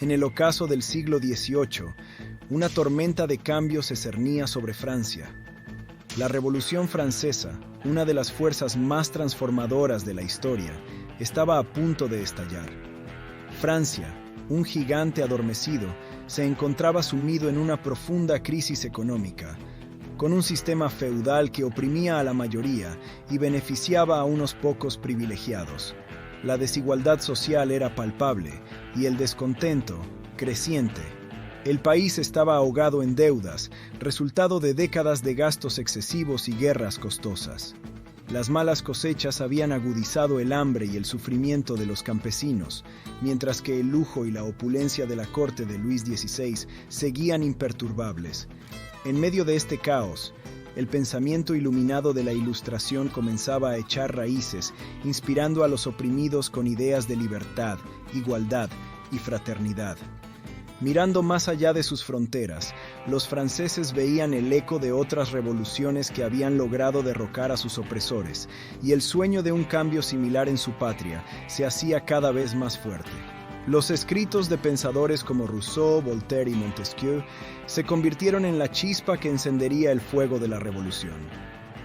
En el ocaso del siglo XVIII, una tormenta de cambios se cernía sobre Francia. La Revolución Francesa, una de las fuerzas más transformadoras de la historia, estaba a punto de estallar. Francia, un gigante adormecido, se encontraba sumido en una profunda crisis económica, con un sistema feudal que oprimía a la mayoría y beneficiaba a unos pocos privilegiados. La desigualdad social era palpable y el descontento creciente. El país estaba ahogado en deudas, resultado de décadas de gastos excesivos y guerras costosas. Las malas cosechas habían agudizado el hambre y el sufrimiento de los campesinos, mientras que el lujo y la opulencia de la corte de Luis XVI seguían imperturbables. En medio de este caos, el pensamiento iluminado de la Ilustración comenzaba a echar raíces, inspirando a los oprimidos con ideas de libertad, igualdad y fraternidad. Mirando más allá de sus fronteras, los franceses veían el eco de otras revoluciones que habían logrado derrocar a sus opresores, y el sueño de un cambio similar en su patria se hacía cada vez más fuerte. Los escritos de pensadores como Rousseau, Voltaire y Montesquieu se convirtieron en la chispa que encendería el fuego de la revolución.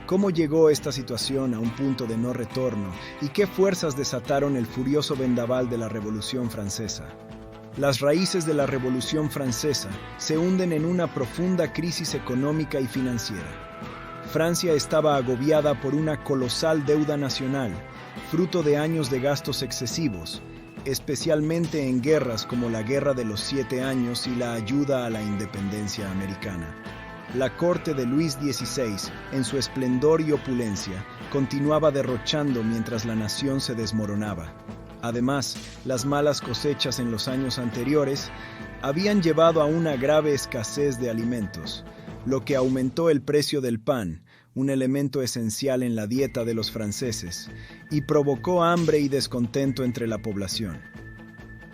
¿Cómo llegó esta situación a un punto de no retorno y qué fuerzas desataron el furioso vendaval de la Revolución Francesa? Las raíces de la Revolución Francesa se hunden en una profunda crisis económica y financiera. Francia estaba agobiada por una colosal deuda nacional, fruto de años de gastos excesivos, especialmente en guerras como la Guerra de los 7 Años y la ayuda a la independencia americana. La corte de Luis XVI, en su esplendor y opulencia, continuaba derrochando mientras la nación se desmoronaba. Además, las malas cosechas en los años anteriores habían llevado a una grave escasez de alimentos, lo que aumentó el precio del pan, un elemento esencial en la dieta de los franceses, y provocó hambre y descontento entre la población.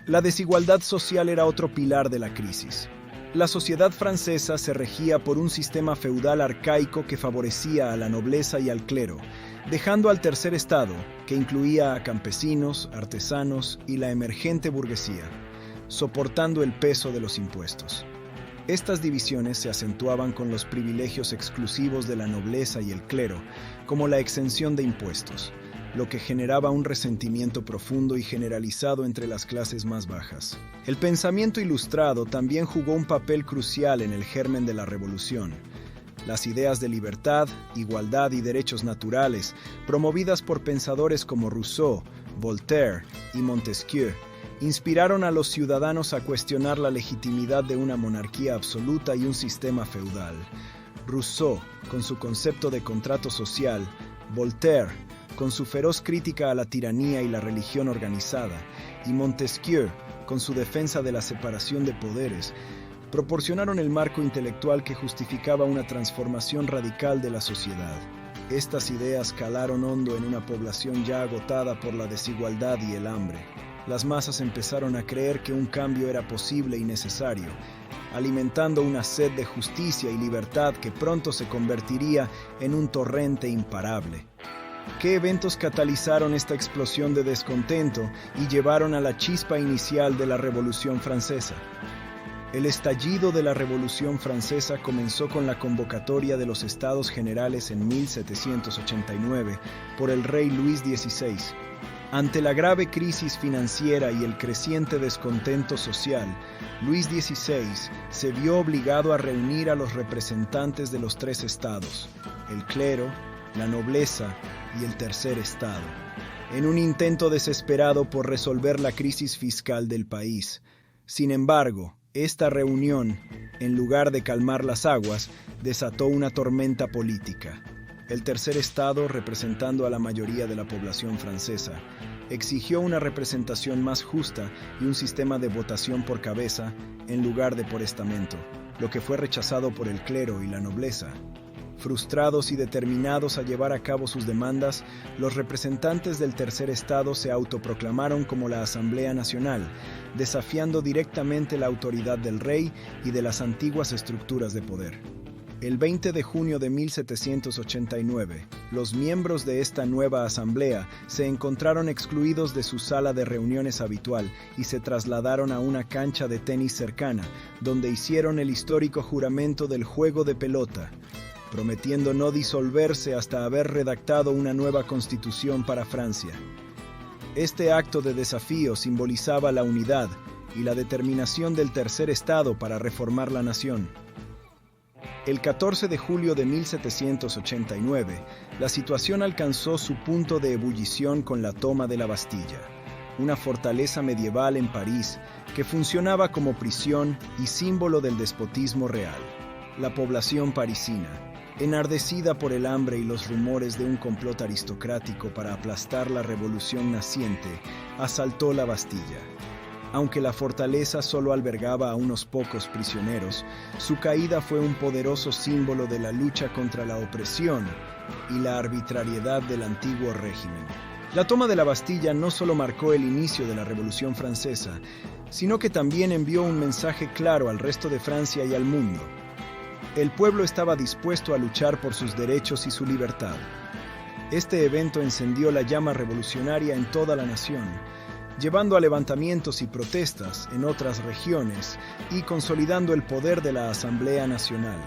La desigualdad social era otro pilar de la crisis. La sociedad francesa se regía por un sistema feudal arcaico que favorecía a la nobleza y al clero, dejando al tercer estado, que incluía a campesinos, artesanos y la emergente burguesía, soportando el peso de los impuestos. Estas divisiones se acentuaban con los privilegios exclusivos de la nobleza y el clero, como la exención de impuestos, lo que generaba un resentimiento profundo y generalizado entre las clases más bajas. El pensamiento ilustrado también jugó un papel crucial en el germen de la revolución. Las ideas de libertad, igualdad y derechos naturales, promovidas por pensadores como Rousseau, Voltaire y Montesquieu, inspiraron a los ciudadanos a cuestionar la legitimidad de una monarquía absoluta y un sistema feudal. Rousseau, con su concepto de contrato social, Voltaire, con su feroz crítica a la tiranía y la religión organizada, y Montesquieu, con su defensa de la separación de poderes, proporcionaron el marco intelectual que justificaba una transformación radical de la sociedad. Estas ideas calaron hondo en una población ya agotada por la desigualdad y el hambre. Las masas empezaron a creer que un cambio era posible y necesario, alimentando una sed de justicia y libertad que pronto se convertiría en un torrente imparable. ¿Qué eventos catalizaron esta explosión de descontento y llevaron a la chispa inicial de la Revolución Francesa? El estallido de la Revolución Francesa comenzó con la convocatoria de los Estados Generales en 1789 por el rey Luis XVI. Ante la grave crisis financiera y el creciente descontento social, Luis XVI se vio obligado a reunir a los representantes de los 3 estados, el clero, la nobleza y el tercer estado, en un intento desesperado por resolver la crisis fiscal del país. Sin embargo, esta reunión, en lugar de calmar las aguas, desató una tormenta política. El tercer estado, representando a la mayoría de la población francesa, exigió una representación más justa y un sistema de votación por cabeza en lugar de por estamento, lo que fue rechazado por el clero y la nobleza. Frustrados y determinados a llevar a cabo sus demandas, los representantes del tercer estado se autoproclamaron como la Asamblea Nacional, desafiando directamente la autoridad del rey y de las antiguas estructuras de poder. El 20 de junio de 1789, los miembros de esta nueva asamblea se encontraron excluidos de su sala de reuniones habitual y se trasladaron a una cancha de tenis cercana, donde hicieron el histórico juramento del juego de pelota, prometiendo no disolverse hasta haber redactado una nueva constitución para Francia. Este acto de desafío simbolizaba la unidad y la determinación del tercer estado para reformar la nación. El 14 de julio de 1789, la situación alcanzó su punto de ebullición con la toma de la Bastilla, una fortaleza medieval en París que funcionaba como prisión y símbolo del despotismo real. La población parisina, enardecida por el hambre y los rumores de un complot aristocrático para aplastar la revolución naciente, asaltó la Bastilla. Aunque la fortaleza solo albergaba a unos pocos prisioneros, su caída fue un poderoso símbolo de la lucha contra la opresión y la arbitrariedad del antiguo régimen. La toma de la Bastilla no solo marcó el inicio de la Revolución Francesa, sino que también envió un mensaje claro al resto de Francia y al mundo. El pueblo estaba dispuesto a luchar por sus derechos y su libertad. Este evento encendió la llama revolucionaria en toda la nación, llevando a levantamientos y protestas en otras regiones y consolidando el poder de la Asamblea Nacional.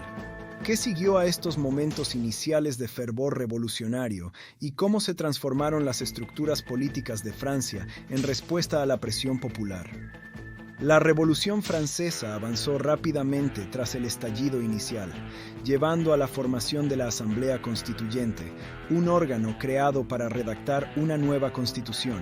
¿Qué siguió a estos momentos iniciales de fervor revolucionario y cómo se transformaron las estructuras políticas de Francia en respuesta a la presión popular? La Revolución Francesa avanzó rápidamente tras el estallido inicial, llevando a la formación de la Asamblea Constituyente, un órgano creado para redactar una nueva constitución.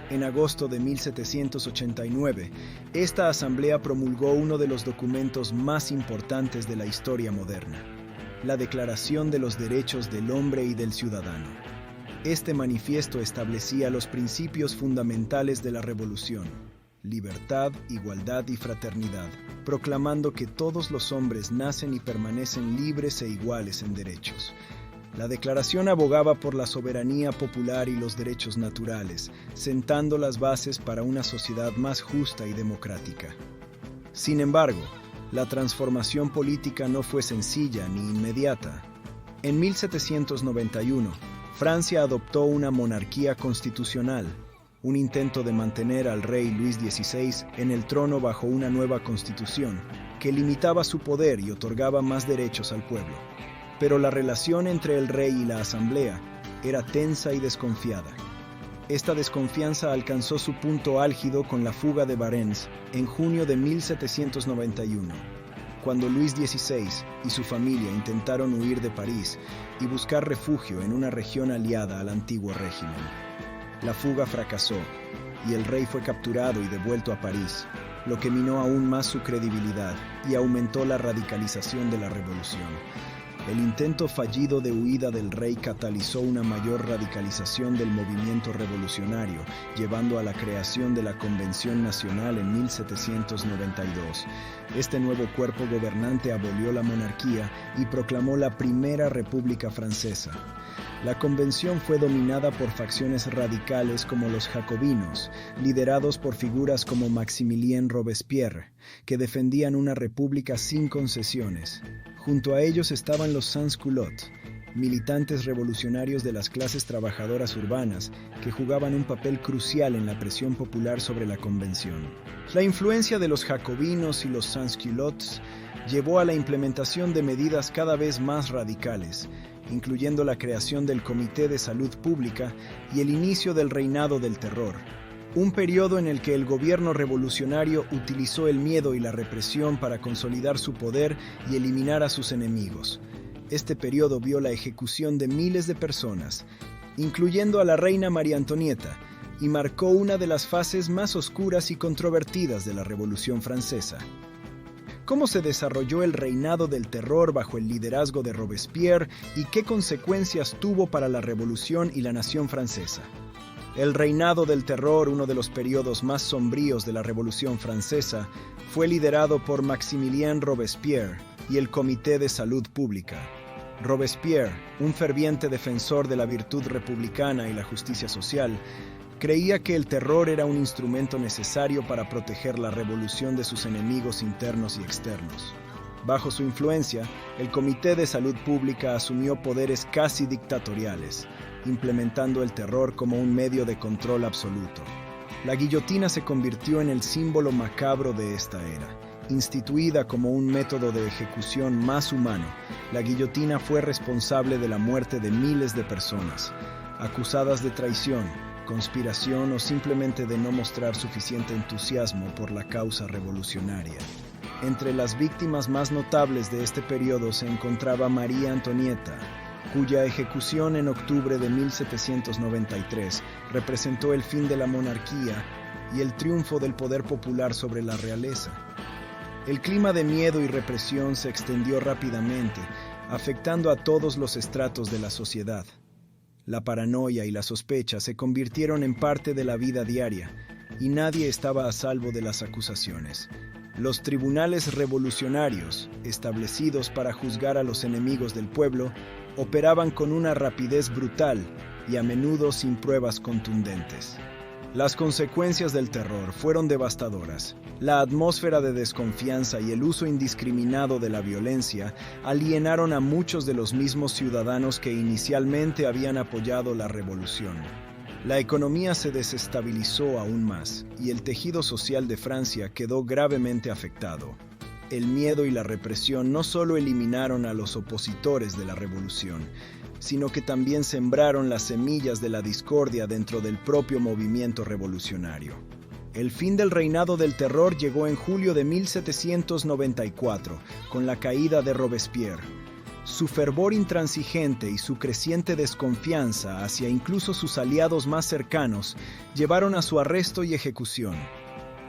En agosto de 1789, esta asamblea promulgó uno de los documentos más importantes de la historia moderna, la Declaración de los Derechos del Hombre y del Ciudadano. Este manifiesto establecía los principios fundamentales de la revolución: libertad, igualdad y fraternidad, proclamando que todos los hombres nacen y permanecen libres e iguales en derechos. La declaración abogaba por la soberanía popular y los derechos naturales, sentando las bases para una sociedad más justa y democrática. Sin embargo, la transformación política no fue sencilla ni inmediata. En 1791, Francia adoptó una monarquía constitucional, un intento de mantener al rey Luis XVI en el trono bajo una nueva constitución que limitaba su poder y otorgaba más derechos al pueblo. Pero la relación entre el rey y la asamblea era tensa y desconfiada. Esta desconfianza alcanzó su punto álgido con la fuga de Varennes en junio de 1791, cuando Luis XVI y su familia intentaron huir de París y buscar refugio en una región aliada al antiguo régimen. La fuga fracasó y el rey fue capturado y devuelto a París, lo que minó aún más su credibilidad y aumentó la radicalización de la revolución. El intento fallido de huida del rey catalizó una mayor radicalización del movimiento revolucionario, llevando a la creación de la Convención Nacional en 1792. Este nuevo cuerpo gobernante abolió la monarquía y proclamó la Primera República Francesa. La convención fue dominada por facciones radicales como los jacobinos, liderados por figuras como Maximilien Robespierre, que defendían una república sin concesiones. Junto a ellos estaban los sans-culottes, militantes revolucionarios de las clases trabajadoras urbanas que jugaban un papel crucial en la presión popular sobre la convención. La influencia de los jacobinos y los sans-culottes llevó a la implementación de medidas cada vez más radicales, incluyendo la creación del Comité de Salud Pública y el inicio del Reinado del Terror, un periodo en el que el gobierno revolucionario utilizó el miedo y la represión para consolidar su poder y eliminar a sus enemigos. Este periodo vio la ejecución de miles de personas, incluyendo a la reina María Antonieta, y marcó una de las fases más oscuras y controvertidas de la Revolución Francesa. ¿Cómo se desarrolló el reinado del terror bajo el liderazgo de Robespierre y qué consecuencias tuvo para la revolución y la nación francesa? El reinado del terror, uno de los periodos más sombríos de la Revolución Francesa, fue liderado por Maximilien Robespierre y el Comité de Salud Pública. Robespierre, un ferviente defensor de la virtud republicana y la justicia social, creía que el terror era un instrumento necesario para proteger la revolución de sus enemigos internos y externos. Bajo su influencia, el Comité de Salud Pública asumió poderes casi dictatoriales, implementando el terror como un medio de control absoluto. La guillotina se convirtió en el símbolo macabro de esta era. Instituida como un método de ejecución más humano, la guillotina fue responsable de la muerte de miles de personas, acusadas de traición, conspiración o simplemente de no mostrar suficiente entusiasmo por la causa revolucionaria. Entre las víctimas más notables de este periodo se encontraba María Antonieta, cuya ejecución en octubre de 1793 representó el fin de la monarquía y el triunfo del poder popular sobre la realeza. El clima de miedo y represión se extendió rápidamente, afectando a todos los estratos de la sociedad. La paranoia y la sospecha se convirtieron en parte de la vida diaria, y nadie estaba a salvo de las acusaciones. Los tribunales revolucionarios, establecidos para juzgar a los enemigos del pueblo, operaban con una rapidez brutal y a menudo sin pruebas contundentes. Las consecuencias del terror fueron devastadoras. La atmósfera de desconfianza y el uso indiscriminado de la violencia alienaron a muchos de los mismos ciudadanos que inicialmente habían apoyado la revolución. La economía se desestabilizó aún más y el tejido social de Francia quedó gravemente afectado. El miedo y la represión no solo eliminaron a los opositores de la revolución, sino que también sembraron las semillas de la discordia dentro del propio movimiento revolucionario. El fin del reinado del terror llegó en julio de 1794, con la caída de Robespierre. Su fervor intransigente y su creciente desconfianza hacia incluso sus aliados más cercanos llevaron a su arresto y ejecución.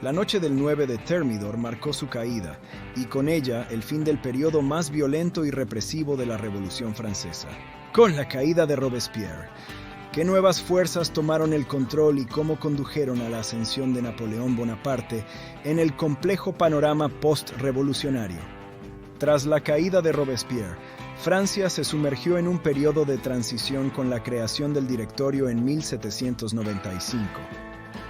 La noche del 9 de Thermidor marcó su caída, y con ella el fin del periodo más violento y represivo de la Revolución Francesa. Con la caída de Robespierre, ¿qué nuevas fuerzas tomaron el control y cómo condujeron a la ascensión de Napoleón Bonaparte en el complejo panorama post-revolucionario? Tras la caída de Robespierre, Francia se sumergió en un periodo de transición con la creación del Directorio en 1795.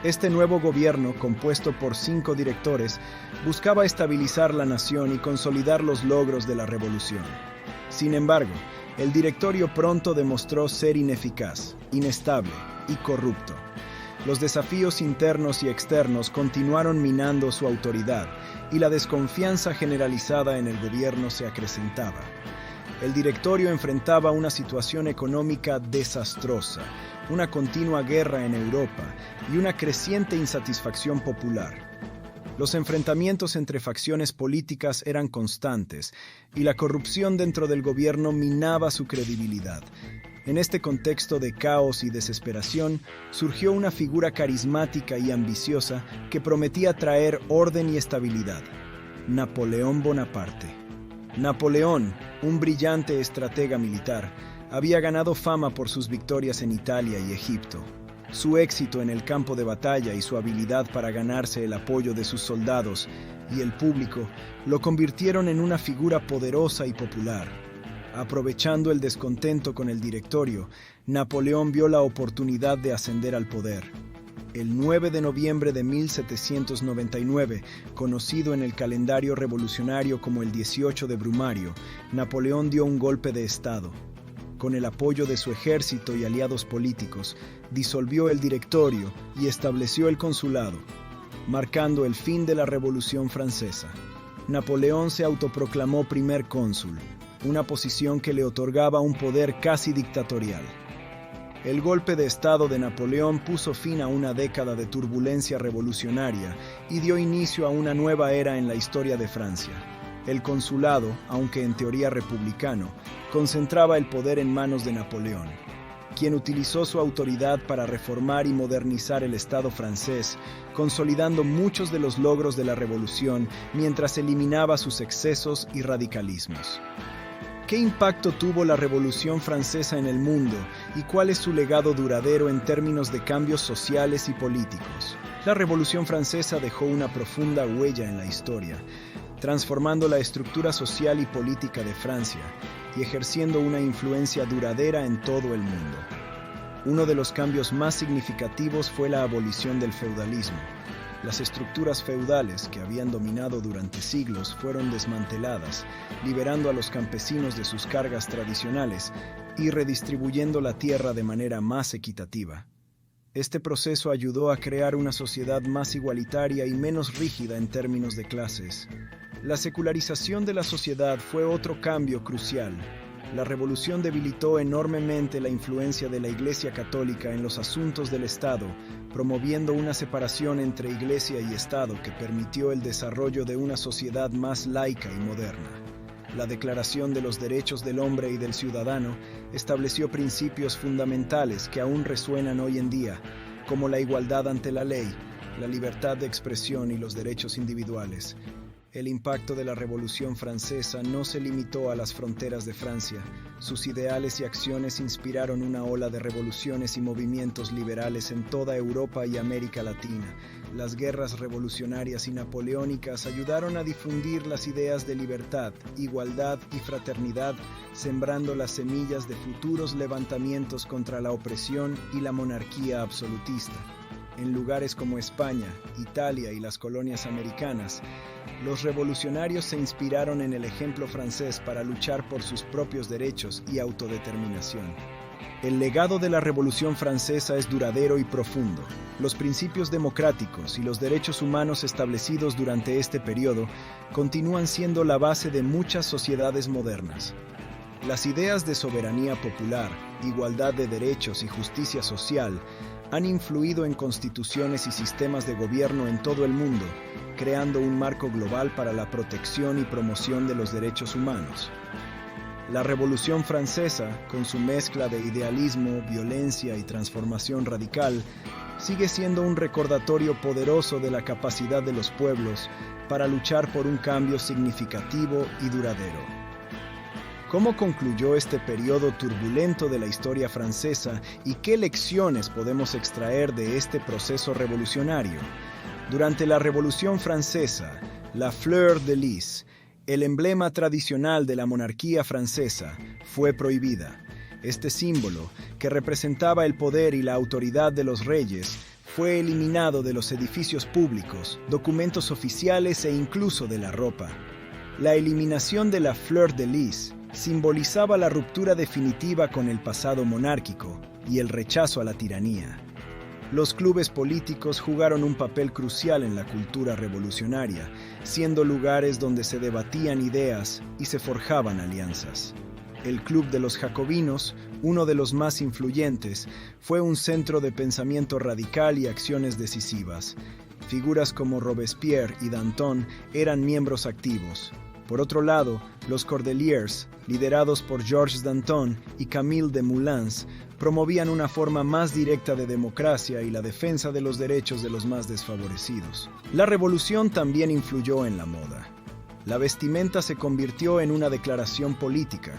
Este nuevo gobierno, compuesto por 5 directores, buscaba estabilizar la nación y consolidar los logros de la revolución. Sin embargo, el Directorio pronto demostró ser ineficaz, inestable y corrupto. Los desafíos internos y externos continuaron minando su autoridad y la desconfianza generalizada en el gobierno se acrecentaba. El Directorio enfrentaba una situación económica desastrosa, una continua guerra en Europa y una creciente insatisfacción popular. Los enfrentamientos entre facciones políticas eran constantes y la corrupción dentro del gobierno minaba su credibilidad. En este contexto de caos y desesperación, surgió una figura carismática y ambiciosa que prometía traer orden y estabilidad: Napoleón Bonaparte. Napoleón, un brillante estratega militar, había ganado fama por sus victorias en Italia y Egipto. Su éxito en el campo de batalla y su habilidad para ganarse el apoyo de sus soldados y el público lo convirtieron en una figura poderosa y popular. Aprovechando el descontento con el Directorio, Napoleón vio la oportunidad de ascender al poder. El 9 de noviembre de 1799, conocido en el calendario revolucionario como el 18 de Brumario, Napoleón dio un golpe de Estado. Con el apoyo de su ejército y aliados políticos, disolvió el Directorio y estableció el consulado, marcando el fin de la Revolución Francesa. Napoleón se autoproclamó primer cónsul, una posición que le otorgaba un poder casi dictatorial. El golpe de Estado de Napoleón puso fin a una década de turbulencia revolucionaria y dio inicio a una nueva era en la historia de Francia. El consulado, aunque en teoría republicano, concentraba el poder en manos de Napoleón, quien utilizó su autoridad para reformar y modernizar el Estado francés, consolidando muchos de los logros de la revolución mientras eliminaba sus excesos y radicalismos. ¿Qué impacto tuvo la Revolución Francesa en el mundo y cuál es su legado duradero en términos de cambios sociales y políticos? La Revolución Francesa dejó una profunda huella en la historia, transformando la estructura social y política de Francia y ejerciendo una influencia duradera en todo el mundo. Uno de los cambios más significativos fue la abolición del feudalismo. Las estructuras feudales que habían dominado durante siglos fueron desmanteladas, liberando a los campesinos de sus cargas tradicionales y redistribuyendo la tierra de manera más equitativa. Este proceso ayudó a crear una sociedad más igualitaria y menos rígida en términos de clases. La secularización de la sociedad fue otro cambio crucial. La revolución debilitó enormemente la influencia de la Iglesia Católica en los asuntos del Estado, promoviendo una separación entre Iglesia y Estado que permitió el desarrollo de una sociedad más laica y moderna. La Declaración de los Derechos del Hombre y del Ciudadano estableció principios fundamentales que aún resuenan hoy en día, como la igualdad ante la ley, la libertad de expresión y los derechos individuales. El impacto de la Revolución Francesa no se limitó a las fronteras de Francia. Sus ideales y acciones inspiraron una ola de revoluciones y movimientos liberales en toda Europa y América Latina. Las guerras revolucionarias y napoleónicas ayudaron a difundir las ideas de libertad, igualdad y fraternidad, sembrando las semillas de futuros levantamientos contra la opresión y la monarquía absolutista. En lugares como España, Italia y las colonias americanas, los revolucionarios se inspiraron en el ejemplo francés para luchar por sus propios derechos y autodeterminación. El legado de la Revolución Francesa es duradero y profundo. Los principios democráticos y los derechos humanos establecidos durante este periodo continúan siendo la base de muchas sociedades modernas. Las ideas de soberanía popular, igualdad de derechos y justicia social han influido en constituciones y sistemas de gobierno en todo el mundo, creando un marco global para la protección y promoción de los derechos humanos. La Revolución Francesa, con su mezcla de idealismo, violencia y transformación radical, sigue siendo un recordatorio poderoso de la capacidad de los pueblos para luchar por un cambio significativo y duradero. ¿Cómo concluyó este periodo turbulento de la historia francesa y qué lecciones podemos extraer de este proceso revolucionario? Durante la Revolución Francesa, la fleur de lis, el emblema tradicional de la monarquía francesa, fue prohibida. Este símbolo, que representaba el poder y la autoridad de los reyes, fue eliminado de los edificios públicos, documentos oficiales e incluso de la ropa. La eliminación de la fleur de lis simbolizaba la ruptura definitiva con el pasado monárquico y el rechazo a la tiranía. Los clubes políticos jugaron un papel crucial en la cultura revolucionaria, siendo lugares donde se debatían ideas y se forjaban alianzas. El Club de los Jacobinos, uno de los más influyentes, fue un centro de pensamiento radical y acciones decisivas. Figuras como Robespierre y Danton eran miembros activos. Por otro lado, los Cordeliers, liderados por Georges Danton y Camille Desmoulins, promovían una forma más directa de democracia y la defensa de los derechos de los más desfavorecidos. La revolución también influyó en la moda. La vestimenta se convirtió en una declaración política.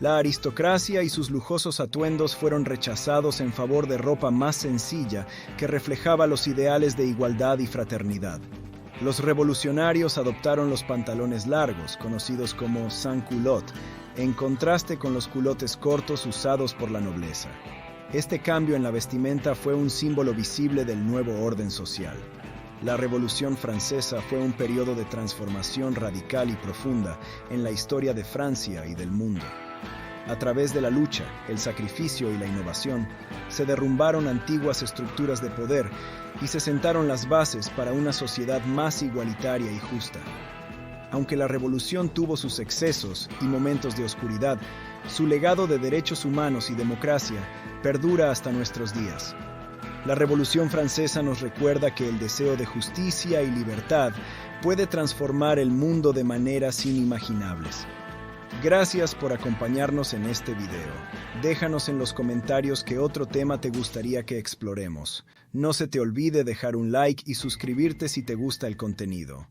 La aristocracia y sus lujosos atuendos fueron rechazados en favor de ropa más sencilla que reflejaba los ideales de igualdad y fraternidad. Los revolucionarios adoptaron los pantalones largos, conocidos como sans-culottes, en contraste con los culotes cortos usados por la nobleza. Este cambio en la vestimenta fue un símbolo visible del nuevo orden social. La Revolución Francesa fue un periodo de transformación radical y profunda en la historia de Francia y del mundo. A través de la lucha, el sacrificio y la innovación, se derrumbaron antiguas estructuras de poder y se sentaron las bases para una sociedad más igualitaria y justa. Aunque la revolución tuvo sus excesos y momentos de oscuridad, su legado de derechos humanos y democracia perdura hasta nuestros días. La Revolución Francesa nos recuerda que el deseo de justicia y libertad puede transformar el mundo de maneras inimaginables. Gracias por acompañarnos en este video. Déjanos en los comentarios qué otro tema te gustaría que exploremos. No se te olvide dejar un like y suscribirte si te gusta el contenido.